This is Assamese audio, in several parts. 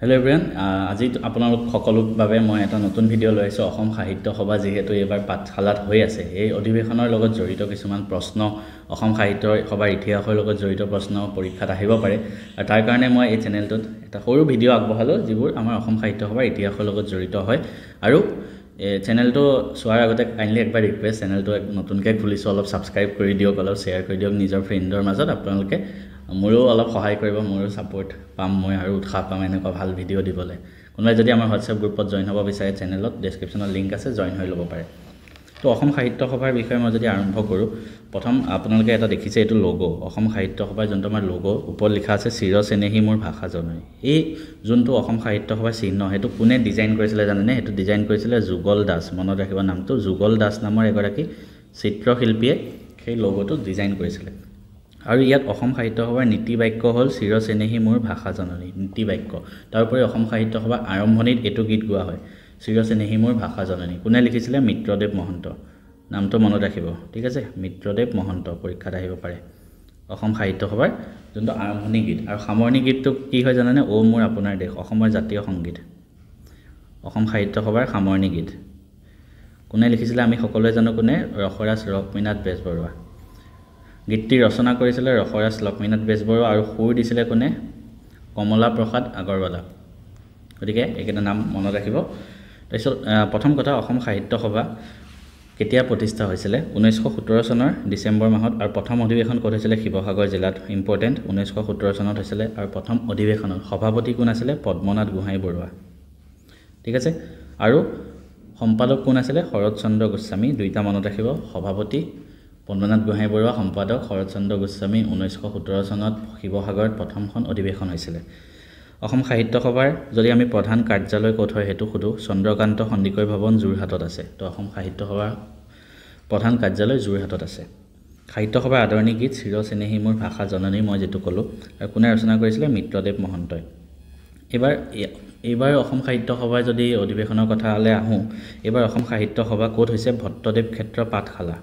হেল্ল' এভৰিৱান আজি আপোনালোক সকলোৰ বাবে মই এটা নতুন ভিডিঅ' লৈ আহিছোঁ অসম সাহিত্য সভা যিহেতু এইবাৰ পাঠশালাত হৈ আছে এই অধিৱেশনৰ লগত জড়িত কিছুমান প্ৰশ্ন অসম সাহিত্য সভাৰ ইতিহাসৰ লগত জড়িত প্ৰশ্ন পৰীক্ষাত আহিব পাৰে আৰু তাৰ কাৰণে মই এই চেনেলটোত এটা সৰু ভিডিঅ' আগবঢ়ালোঁ যিবোৰ আমাৰ অসম সাহিত্য সভাৰ ইতিহাসৰ লগত জড়িত হয় আৰু চেনেলটো চোৱাৰ আগতে কাইণ্ডলি একবাৰ ৰিকুৱেষ্ট চেনেলটো নতুনকৈ খুলিছোঁ অলপ ছাবস্ক্ৰাইব কৰি দিয়ক অলপ শ্বেয়াৰ কৰি দিয়ক নিজৰ ফ্ৰেণ্ডৰ মাজত আপোনালোকে মোৰো অলপ সহায় কৰিব মোৰো ছাপোৰ্ট পাম মই আৰু উৎসাহ পাম এনেকুৱা ভাল ভিডিঅ' দিবলৈ কোনোবাই যদি আমাৰ হোৱাটছএপ গ্ৰুপত জইন হ'ব বিচাৰে চেনেলত ডেছক্ৰিপশ্যনত লিংক আছে জইন হৈ ল'ব পাৰে তো অসম সাহিত্য সভাৰ বিষয়ে মই যদি আৰম্ভ কৰোঁ প্ৰথম আপোনালোকে এটা দেখিছে এইটো লগো অসম সাহিত্য সভাৰ যোনটো আমাৰ লগো ওপৰত লিখা আছে চিৰ চেনেহী মোৰ ভাষা জননী এই যোনটো অসম সাহিত্য সভাৰ চিহ্ন সেইটো কোনে ডিজাইন কৰিছিলে জানেনে সেইটো ডিজাইন কৰিছিলে যুগল দাস মনত ৰাখিব নামটো যুগল দাস নামৰ এগৰাকী চিত্ৰশিল্পীয়ে সেই লগোটো ডিজাইন কৰিছিলে আৰু ইয়াত অসম সাহিত্য সভাৰ নীতি বাক্য হ'ল চিৰ চেনেহী মোৰ ভাষা জননী নীতি বাক্য তাৰোপৰি অসম সাহিত্য সভাৰ আৰম্ভণিত এইটো গীত গোৱা হয় চিৰ চেনেহী মোৰ ভাষা জননী কোনে লিখিছিলে মিত্ৰদেৱ মহন্ত নামটো মনত ৰাখিব ঠিক আছে মিত্ৰদেৱ মহন্ত পৰীক্ষাত আহিব পাৰে অসম সাহিত্য সভাৰ যোনটো আৰম্ভণি গীত আৰু সামৰণি গীতটো কি হয় জানেনে অ' মোৰ আপোনাৰ দেশ অসমৰ জাতীয় সংগীত অসম সাহিত্য সভাৰ সামৰণি গীত কোনে লিখিছিলে আমি সকলোৱে জানো কোনে ৰসৰাজ লক্ষ্মীনাথ বেজবৰুৱা গীতটি ৰচনা কৰিছিলে ৰসৰাজ লক্ষ্মীনাথ বেজবৰুৱা আৰু সুৰ দিছিলে কোনে কমলা প্ৰসাদ আগৰৱালা গতিকে এইকেইটা নাম মনত ৰাখিব তাৰপিছত প্ৰথম কথা অসম সাহিত্য সভা কেতিয়া প্ৰতিষ্ঠা হৈছিলে 1917 চনৰ ডিচেম্বৰ মাহত আৰু প্ৰথম অধিৱেশন ক'ত হৈছিলে শিৱসাগৰ জিলাত ইম্পৰ্টেণ্ট 1917 চনত হৈছিলে আৰু প্ৰথম অধিৱেশনত সভাপতি কোন আছিলে পদ্মনাথ গোহাঁই বৰুৱা ঠিক আছে আৰু সম্পাদক কোন আছিলে শৰৎচন্দ্ৰ গোস্বামী দুইটা মনত ৰাখিব সভাপতি পদ্মনাথ গোহাঁই বৰুৱা সম্পাদক শৰৎচন্দ্ৰ গোস্বামী 1917 চনত শিৱসাগৰত প্ৰথমখন অধিৱেশন হৈছিলে অসম সাহিত্য সভাৰ যদি আমি প্ৰধান কাৰ্যালয় ক'ত হয় সেইটো সুধো চন্দ্ৰকান্ত সন্দিকৈ ভৱন যোৰহাটত আছে তো অসম সাহিত্য সভাৰ প্ৰধান কাৰ্যালয় যোৰহাটত আছে সাহিত্য সভাৰ আদৰণি গীত চিৰ চেনেহী মোৰ ভাষা জননী মই যেটো ক'লোঁ আৰু কোনে ৰচনা কৰিছিলে মিত্ৰদেৱ মহন্তই এইবাৰ অসম সাহিত্য সভাৰ যদি অধিৱেশনৰ কথালৈ আহোঁ এইবাৰ অসম সাহিত্য সভা ক'ত হৈছে ভট্টদেৱ ক্ষেত্ৰ পাঠশালা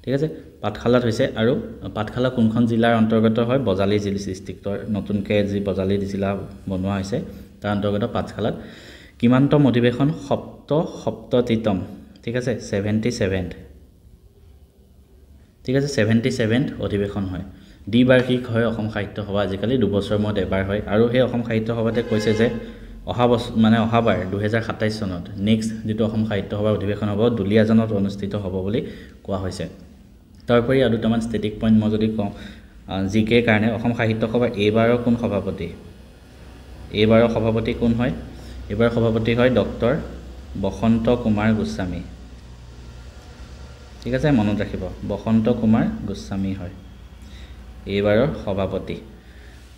ঠিক আছে পাঠশালাত হৈছে আৰু পাঠশালা কোনখন জিলাৰ অন্তৰ্গত হয় বজালী জিলা ডিষ্ট্ৰিক্টৰ নতুনকৈ যি বজালী জিলা বনোৱা হৈছে তাৰ অন্তৰ্গত পাঠশালাত কিমানতম অধিৱেশন সপ্ততিতম ঠিক আছে 77th ঠিক আছে 77th অধিৱেশন হয় দ্বিবাৰ্ষিক হয় অসম সাহিত্য সভা আজিকালি দুবছৰ মূৰত এবাৰ হয় আৰু সেই অসম সাহিত্য সভাতে কৈছে যে অহাবাৰ 2027 চনত নেক্সট যিটো অসম সাহিত্য সভাৰ অধিৱেশন হ'ব দুলীয়াজানত অনুষ্ঠিত হ'ব বুলি কোৱা হৈছে তাৰোপৰি আৰু দুটামান ষ্টেটিক পইণ্ট মই যদি কওঁ জিকে কাৰণে অসম সাহিত্য সভাৰ এইবাৰৰ কোন সভাপতি এইবাৰৰ সভাপতি কোন হয় এইবাৰৰ সভাপতি হয় ডক্টৰ বসন্ত কুমাৰ গোস্বামী ঠিক আছে মনত ৰাখিব বসন্ত কুমাৰ গোস্বামী হয় এইবাৰৰ সভাপতি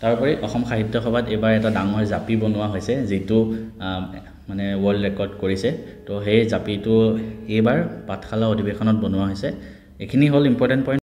তাৰোপৰি অসম সাহিত্য সভাত এইবাৰ এটা ডাঙৰ জাপি বনোৱা হৈছে যিটো মানে ৱৰ্ল্ড ৰেকৰ্ড কৰিছে তো সেই জাপিটো এইবাৰ পাঠশালা অধিৱেশনত বনোৱা হৈছে এইখিনি হ'ল ইম্পৰ্টেণ্ট পইণ্ট